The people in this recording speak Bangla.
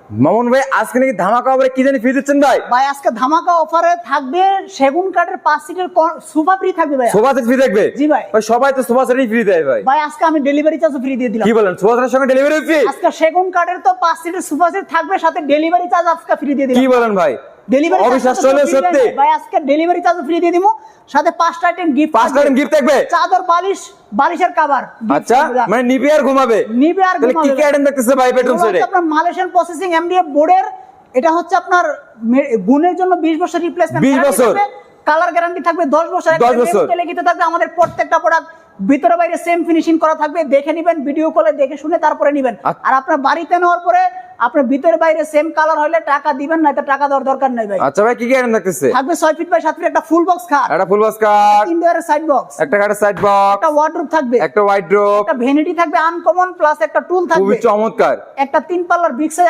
মামুন ভাই আজকে নাকি ধামাকা অফারে কি জানি ফ্রি দিচ্ছেন ভাই? ভাই আজকে ধামাকা অফারে থাকবে সেগুন কাঠের 5 সিটের সোফা ফ্রি থাকবে ভাই। সোফা সেট ফ্রি থাকবে? জি ভাই। ভাই সবাই তো সোফা সেটই ফ্রি দেয় ভাই। ভাই আজকে আমি ডেলিভারি চার্জ ফ্রি দিয়ে দিলাম। কি বলেন, সোফা সেটের সঙ্গে ডেলিভারি ফ্রি? আজকে সেগুন কাঠের তো 5 সিটের সোফা সেট থাকবে, সাথে ডেলিভারি চার্জ আজকে ফ্রি দিয়ে দিলাম। কি বলেন ভাই? ডেলিভারি অবিশ্বাস্য হলেও সত্যি ভাই, আজকে ডেলিভারি চার্জ ফ্রি দিয়ে দিমু, সাথে 5টা আইটেম গিফট, 5টা আইটেম গিফট থাকবে, চাদর, বালিশ, বালিশের কভার। আচ্ছা মানে নিবে আর ঘুমাবে? নিবে আর তাহলে ঘুমাবে। কি কি আইটেম দেখতেছে ভাই বেডরুম সেটে? আপনার মালয়েশিয়ান প্রসেসিং এমডিএফ বোর্ডের, এটা হচ্ছে আপনার গুণের জন্য 20 বছর রিপ্লেসমেন্ট, 20 বছর কালার গ্যারান্টি থাকবে 10 বছর, 10 বছর লিখিত থাকবে। আমাদের প্রত্যেকটা প্রোডাক্ট ভিতরে বাইরে সেম ফিনিশিং করা থাকবে, দেখে নেবেন, ভিডিও কলে দেখে শুনে তারপরে নেবেন। আর আপনার বাড়িতে নেওয়ার পরে আপনার ভিতরে বাইরে সেম কালার হলে টাকা দিবেন, না তো টাকা দেওয়ার দরকার নাই ভাই। আচ্ছা ভাই কি কি আইটেম দেখতেছে? থাকবে 6 ফিট বাই 7 ফিট একটা ফুল বক্স খাট, একটা ফুল বক্স খাট, 3 ডোরের সাইড বক্স, একটা খাটের সাইড বক্স, একটা ওয়ার্ডরোব থাকবে, একটা ওয়াইড্রোব, একটা ভ্যানিটি থাকবে আনকমন, প্লাস একটা টুল থাকবে, খুবই চমৎকার, একটা 3 পাল্লার বিগ সাইজ